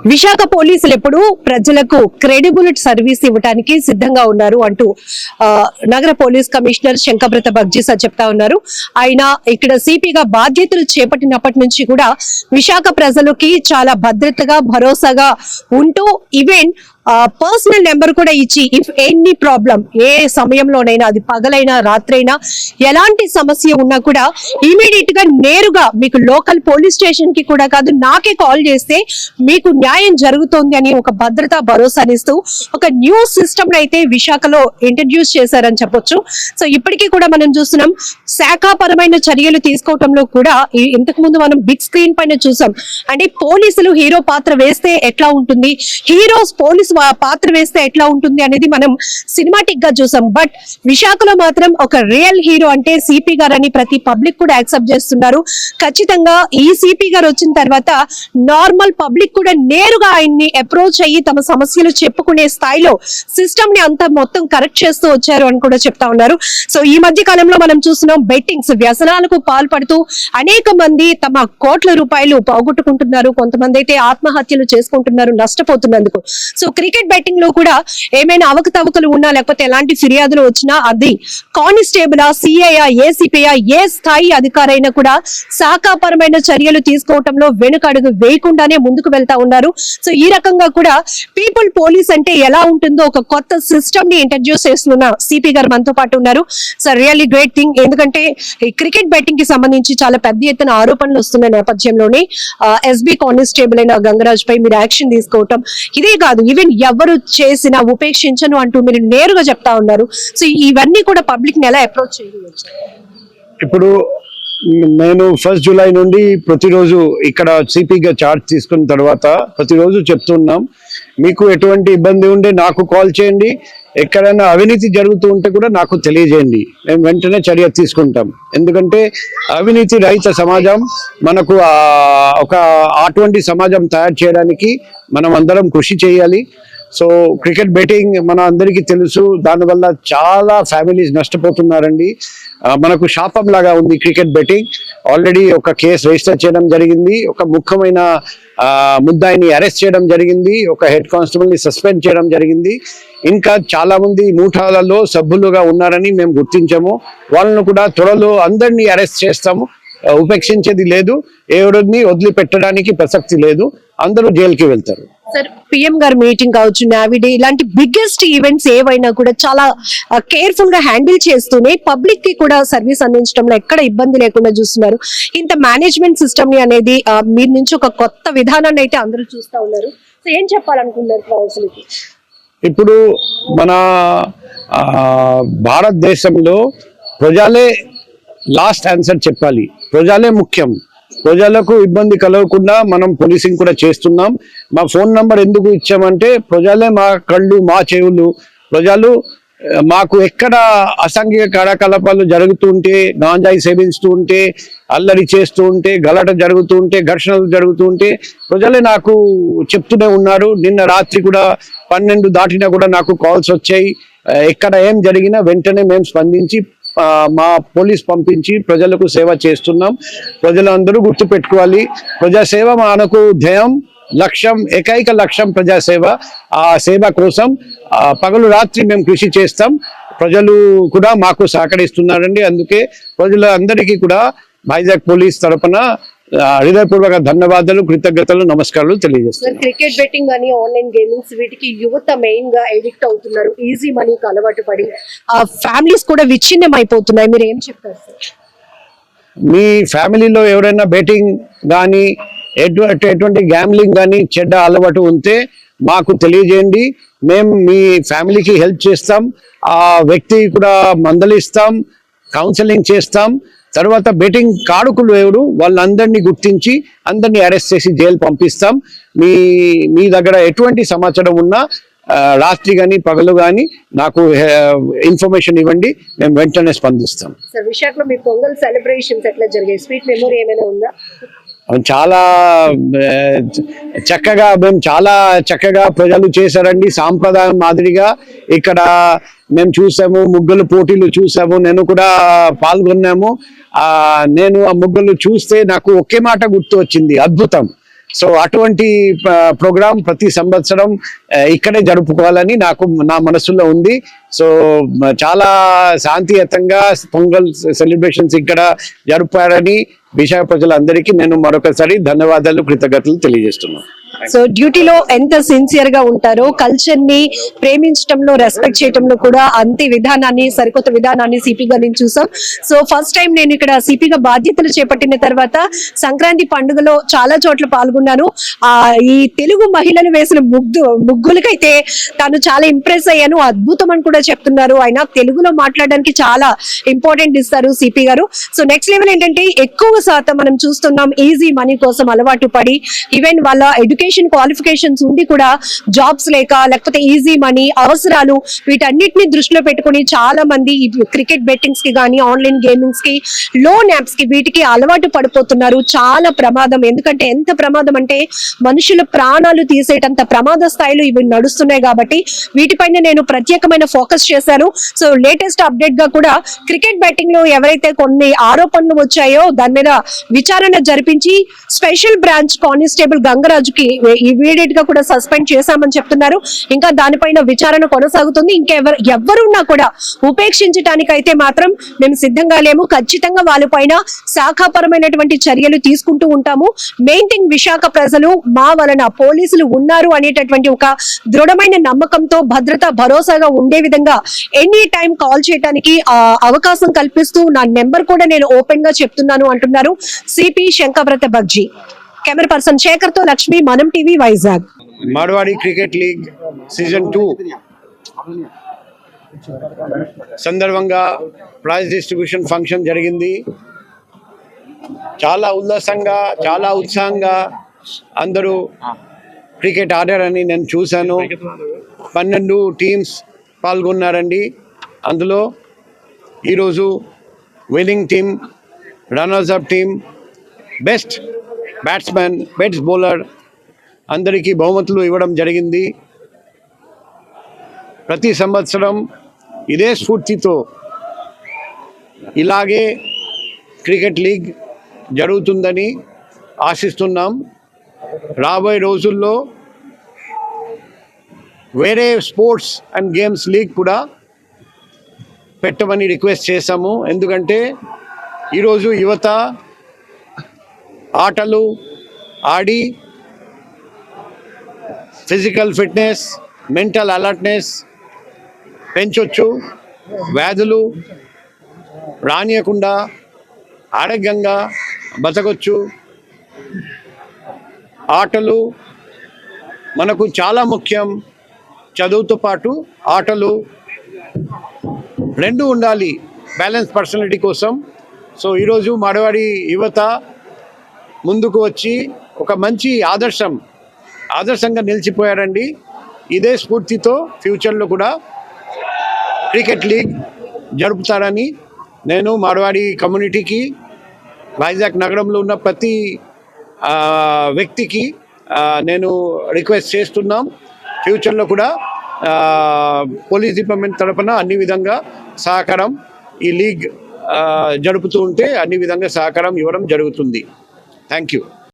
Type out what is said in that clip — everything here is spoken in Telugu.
విశాఖ పోలీసులు ఎప్పుడు ప్రజలకు క్రెడిబుల్ సర్వీస్ ఇవ్వడానికి సిద్ధంగా ఉన్నారు అంటూ నగర పోలీస్ కమిషనర్ శంకబ్రత బగ్జీసా చెప్తా ఉన్నారు. ఆయన ఇక్కడ సిపిగా బాధ్యతలు చేపట్టినప్పటి నుంచి కూడా విశాఖ ప్రజలకి చాలా భద్రతగా భరోసాగా ఉంటూ ఈవెన్ పర్సనల్ నెంబర్ కూడా ఇచ్చి ఇఫ్ ఎనీ ప్రాబ్లం ఏ సమయంలోనైనా అది పగలైనా రాత్రైనా ఎలాంటి సమస్య ఉన్నా కూడా ఇమీడియట్ గా నేరుగా మీకు లోకల్ పోలీస్ స్టేషన్ కి కూడా కాదు నాకే కాల్ చేస్తే మీకు న్యాయం జరుగుతోంది అని ఒక భద్రతా భరోసానిస్తూ ఒక న్యూ సిస్టమ్ అయితే విశాఖలో ఇంట్రడ్యూస్ చేశారని చెప్పొచ్చు. సో ఇప్పటికీ కూడా మనం చూస్తున్నాం శాఖాపరమైన చర్యలు తీసుకోవటంలో కూడా ఇంతకు ముందు మనం బిగ్ స్క్రీన్ పైన చూసాం. అంటే పోలీసులు హీరో పాత్ర వేస్తే ఎట్లా ఉంటుంది, హీరోస్ పోలీసు పాత్ర వేస్తే ఎట్లా ఉంటుంది అనేది మనం సినిమాటిక్ గా చూసాం. బట్ విశాఖలో మాత్రం ఒక రియల్ హీరో అంటే సిపి గారు అని ప్రతి పబ్లిక్ కూడా యాక్సెప్ట్ చేస్తున్నారు. ఖచ్చితంగా ఈ సిపి గారు వచ్చిన తర్వాత నార్మల్ పబ్లిక్ కూడా నేరుగా ఆయన్ని అప్రోచ్ అయ్యి తమ సమస్యలు చెప్పుకునే స్థాయిలో సిస్టమ్ ని అంతా మొత్తం కరెక్ట్ చేస్తూ వచ్చారు అని కూడా చెప్తా ఉన్నారు. సో ఈ మధ్య కాలంలో మనం చూస్తున్నాం బెట్టింగ్స్ వ్యసనాలకు పాల్పడుతూ అనేక మంది తమ కోట్ల రూపాయలు పోగొట్టుకుంటున్నారు. కొంతమంది అయితే ఆత్మహత్యలు చేసుకుంటున్నారు నష్టపోతున్నందుకు. సో క్రికెట్ బెట్టింగ్ లో కూడా ఏమైనా అవకతవకలు ఉన్నా లేకపోతే ఎలాంటి ఫిర్యాదులు వచ్చినా అది కానిస్టేబుల్ సిఐయా ఏసీపీయా ఏ స్థాయి అధికారైనా కూడా శాఖాపరమైన చర్యలు తీసుకోవటంలో వెనుకడుగు వేయకుండానే ముందుకు వెళ్తా ఉన్నారు. సో ఈ రకంగా కూడా పీపుల్ పోలీస్ అంటే ఎలా ఉంటుందో ఒక కొత్త సిస్టమ్ ని ఇంట్రడ్యూస్ చేస్తున్న సిపి గారు మనతో పాటు ఉన్నారు. So really great thing. ఎందుకంటే ఈ క్రికెట్ బెట్టింగ్ కి సంబంధించి చాలా పెద్ద ఎత్తున ఆరోపణలు వస్తున్న నేపథ్యంలోనే ఎస్బీ కానిస్టేబుల్ అయిన గంగరాజ్ పై మీరు యాక్షన్ తీసుకోవటం ఇదే కాదు ఈవెన్ ఎవరు చేసినా ఉపేక్షించను అంటూ మీరు నేరుగా చెప్తా ఉన్నారు. సో ఇవన్నీ కూడా పబ్లిక్ ని ఎలా అప్రోచ్ చేయవచ్చు? ఇప్పుడు నేను 1 జూలై నుండి ప్రతిరోజు ఇక్కడ సిపిగా చార్జ్ తీసుకున్న తర్వాత ప్రతిరోజు చెప్తున్నాం, మీకు ఎటువంటి ఇబ్బంది ఉంటే నాకు కాల్ చేయండి, ఎక్కడైనా అవినీతి జరుగుతూ ఉంటే కూడా నాకు తెలియజేయండి, మేము వెంటనే చర్య తీసుకుంటాం. ఎందుకంటే అవినీతి రహిత సమాజం మనకు ఒక అటువంటి సమాజం తయారు చేయడానికి మనం అందరం కృషి చేయాలి. సో క్రికెట్ బెట్టింగ్ మన అందరికీ తెలుసు, దానివల్ల చాలా ఫ్యామిలీస్ నష్టపోతున్నారండి. మనకు శాపం లాగా ఉంది క్రికెట్ బెట్టింగ్. ఆల్రెడీ ఒక కేసు రిజిస్టర్ చేయడం జరిగింది, ఒక ముఖ్యమైన ముద్దాయిని అరెస్ట్ చేయడం జరిగింది, ఒక హెడ్ కానిస్టేబుల్ ని సస్పెండ్ చేయడం జరిగింది. ఇంకా చాలా మంది ముఠాలలో సభ్యులుగా ఉన్నారని మేము గుర్తించాము. వాళ్ళను కూడా త్వరలో అందరినీ అరెస్ట్ చేస్తాము. ఉపేక్షించేది లేదు, ఎవరిని వదిలిపెట్టడానికి ప్రసక్తి లేదు, అందరూ జైలుకి వెళ్తారు. సార్ పిఎం గారు మీటింగ్ కావచ్చు, నావిడే ఇలాంటి బిగ్గెస్ట్ ఈవెంట్స్ ఏవైనా కూడా చాలా కేర్ఫుల్ గా హ్యాండిల్ చేస్తూనే పబ్లిక్ కి కూడా సర్వీస్ అందించడంలో ఎక్కడ ఇబ్బంది లేకుండా చూస్తున్నారు. ఇంత మేనేజ్మెంట్ సిస్టమ్ ని అనేది మీరు నుంచి ఒక కొత్త విధానాన్ని అయితే అందరూ చూస్తా ఉన్నారు. సో ఏం చెప్పాలనుకున్నారు ప్రజలకి? ఇప్పుడు మన భారతదేశంలో ప్రజలే లాస్ట్ ఆన్సర్ చెప్పాలి, ప్రజలే ముఖ్యం. ప్రజలకు ఇబ్బంది కలగకుండా మనం పోలీసింగ్ కూడా చేస్తున్నాం. మా ఫోన్ నంబర్ ఎందుకు ఇచ్చామంటే ప్రజలే మా కళ్ళు మా చెవులు. ప్రజలు మాకు ఎక్కడ అసాంఘిక కార్యకలాపాలు జరుగుతూ ఉంటే, గాంజాయి సేవిస్తూ ఉంటే, అల్లరి చేస్తూ ఉంటే, గలాట జరుగుతూ ఉంటే, ఘర్షణలు జరుగుతూ ఉంటే ప్రజలే నాకు చెప్తూనే ఉన్నారు. నిన్న రాత్రి కూడా 12 దాటినా కూడా నాకు కాల్స్ వచ్చాయి. ఎక్కడ ఏం జరిగినా వెంటనే మేము స్పందించి మా పోలీస్ పంపించి ప్రజలకు సేవ చేస్తున్నాం. ప్రజలందరూ గుర్తు పెట్టుకోవాలి, ప్రజాసేవ మనకు ధ్యేయం, లక్ష్యం, ఏకైక లక్ష్యం ప్రజాసేవ. ఆ సేవ కోసం పగలు రాత్రి మేము కృషి చేస్తాం. ప్రజలు కూడా మాకు సహకరిస్తున్నారండి. అందుకే ప్రజలందరికీ కూడా వైజాగ్ పోలీస్ తరఫున హృదయపూర్వక ధన్యవాదాలు, కృతజ్ఞతలు, నమస్కారాలు తెలియజేస్తారు. క్రికెట్ బెట్టింగ్ అని ఆన్లైన్ గేమింగ్స్ వీటికి యువత మెయిన్ గా ఎడిక్ట్ అవుతున్నారు, ఈజీ మనీకి అలవాటు పడి ఫ్యామిలీస్ కూడా విచ్ఛిన్నం అయిపోతున్నాయి. మీరు ఏం చెప్తారు సార్? మీ ఫ్యామిలీలో ఎవరైనా బెట్టింగ్ కానీ ఎటువంటి గ్యాంబ్లింగ్ కానీ చెడ్డ అలవాటు ఉంటే మాకు తెలియజేయండి, మేము మీ ఫ్యామిలీకి హెల్ప్ చేస్తాం. ఆ వ్యక్తి కూడా మందలిస్తాం, కౌన్సిలింగ్ చేస్తాం. తర్వాత బెట్టింగ్ కారకులు ఎవరు వాళ్ళందరినీ గుర్తించి అందరినీ అరెస్ట్ చేసి జైలు పంపిస్తాం. మీ దగ్గర ఎటువంటి సమాచారం ఉన్నా రాత్రి కానీ పగలు కానీ నాకు ఇన్ఫర్మేషన్ ఇవ్వండి, మేము వెంటనే స్పందిస్తాం. సార్ విశాఖలో మీ పొంగల్ సెలబ్రేషన్స్ ఎట్లా జరిగాయి? స్వీట్ మెమరీ ఏమైనా ఉందా? చాలా చక్కగా ప్రజలు చేశారండి. సాంప్రదాయం మాదిరిగా ఇక్కడ మేము చూసాము, ముగ్గులు పోటీలు చూసాము, నేను కూడా పాల్గొన్నాము. నేను ఆ ముగ్గులు చూస్తే నాకు ఒకే మాట గుర్తు వచ్చింది, అద్భుతం. సో అటువంటి ప్రోగ్రాం ప్రతి సంవత్సరం ఇక్కడే జరుపుకోవాలని నా మనసులో ఉంది. సో చాలా శాంతియుతంగా పొంగల్ సెలబ్రేషన్స్ ఇక్కడ జరుపారని విశాఖ ప్రజలందరికీ నేను మరొకసారి ధన్యవాదాలు, కృతజ్ఞతలు తెలియజేస్తున్నాను. సో డ్యూటీలో ఎంత సిన్సియర్ గా ఉంటారో కల్చర్ ని ప్రేమించడంలో, రెస్పెక్ట్ చేయడంలో కూడా అంతే విధానాన్ని, సరికొత్త విధానాన్ని సిపిగా నేను చూసాం. సో ఫస్ట్ టైం నేను ఇక్కడ సిపిగా బాధ్యతలు చేపట్టిన తర్వాత సంక్రాంతి పండుగలో చాలా చోట్ల పాల్గొన్నాను. ఈ తెలుగు మహిళలు వేసిన ముగ్గులకైతే తాను చాలా ఇంప్రెస్ అయ్యాను. అద్భుతం అని కూడా చెప్తున్నారు. ఆయన తెలుగులో మాట్లాడడానికి చాలా ఇంపార్టెంట్ ఇస్తారు సిపి గారు. సో నెక్స్ట్ లెవెల్ ఏంటంటే ఎక్కువ శాతం మనం చూస్తున్నాం ఈజీ మనీ కోసం అలవాటు పడి, ఈవెన్ వాళ్ళ ఎడ్యుకేషన్ క్వాలిఫికేషన్స్ ఉండి కూడా జాబ్స్ లేకపోతే ఈజీ మనీ అవసరాలు వీటన్నిటిని దృష్టిలో పెట్టుకుని చాలా మంది క్రికెట్ బెట్టింగ్స్ కి కానీ, ఆన్లైన్ గేమింగ్స్ కి, లోన్ యాప్స్ కి వీటికి అలవాటు పడిపోతున్నారు. చాలా ప్రమాదం. ఎందుకంటే ఎంత ప్రమాదం అంటే మనుషుల ప్రాణాలు తీసేటంత ప్రమాద స్థాయిలో ఇవి నడుస్తున్నాయి. కాబట్టి వీటిపైన నేను ప్రత్యేకమైన ఫోకస్ చేశాను. సో లేటెస్ట్ అప్డేట్ గా కూడా క్రికెట్ బెట్టింగ్ లో ఎవరైతే కొన్ని ఆరోపణలు వచ్చాయో దాని మీద విచారణ జరిపించి స్పెషల్ బ్రాంచ్ కానిస్టేబుల్ గంగరాజుకి ఇమీడియట్ గా కూడా సస్పెండ్ చేశామని చెప్తున్నారు. ఇంకా దానిపైన విచారణ కొనసాగుతుంది. ఎవరున్నా కూడా ఉపేక్షించడానికి అయితే మాత్రం మేము సిద్ధంగా లేము. ఖచ్చితంగా వాళ్ళపైన శాఖాపరమైనటువంటి చర్యలు తీసుకుంటూ ఉంటాము. మెయిన్ థింగ్ విశాఖ ప్రజలు మా వలన పోలీసులు ఉన్నారు అనేటటువంటి ఒక దృఢమైన నమ్మకంతో, భరోసాగా ఉండే విధంగా ఎనీ టైం కాల్ చేయడానికి అవకాశం కల్పిస్తూ నా నెంబర్ కూడా నేను ఓపెన్ గా చెప్తున్నాను అంటున్నారు CP Shankabrata Bagchi. Camera person Shekhar తో లక్ష్మి, మనం TV, Vizag. Marwadi cricket league season 2 సందర్భంగా ప్రైజ్ డిస్ట్రిబ్యూషన్ ఫంక్షన్ జరిగింది. చాలా ఉల్లాసంగా, చాలా ఉత్సాహంగా అందరూ క్రికెట్ ఆడారని నేను చూశాను. 12 టీమ్స్ పాల్గొన్నారండి. అందులో ఈరోజు winning team, runners up team, best batsmen, best bowler అందరికీ బహుమతులు ఇవ్వడం జరిగింది. ప్రతి సంవత్సరం ఇదే స్ఫూర్తితో ఇలాగే క్రికెట్ లీగ్ జరుగుతుందని ఆశిస్తున్నాం. రాబోయే రోజుల్లో వేరే స్పోర్ట్స్ అండ్ గేమ్స్ లీగ్ కూడా పెట్టమని రిక్వెస్ట్ చేశాము. ఎందుకంటే ఈరోజు యువత ఆటలు ఆడి ఫిజికల్ ఫిట్నెస్, మెంటల్ అలర్ట్నెస్ పెంచొచ్చు, వ్యాధులు రానియకుండా ఆరోగ్యంగా బతకొచ్చు. ఆటలు మనకు చాలా ముఖ్యం. చదువుతో పాటు ఆటలు రెండు ఉండాలి బ్యాలెన్స్ పర్సనాలిటీ కోసం. సో ఈరోజు మార్వాడి యువత ముందుకు వచ్చి ఒక మంచి ఆదర్శంగా నిలిచిపోయారండి. ఇదే స్ఫూర్తితో ఫ్యూచర్లో కూడా క్రికెట్ లీగ్ జరుపుతారని నేను మార్వాడి కమ్యూనిటీకి, వైజాగ్ నగరంలో ఉన్న ప్రతి వ్యక్తికి నేను రిక్వెస్ట్ చేస్తున్నాం. ఫ్యూచర్లో కూడా పోలీస్ డిపార్ట్మెంట్ తరఫున అన్ని విధంగా సహకారం, ఈ లీగ్ జరుపుతూ ఉంటే అన్ని విధంగా సహకారం ఇవ్వడం జరుగుతుంది. Thank you.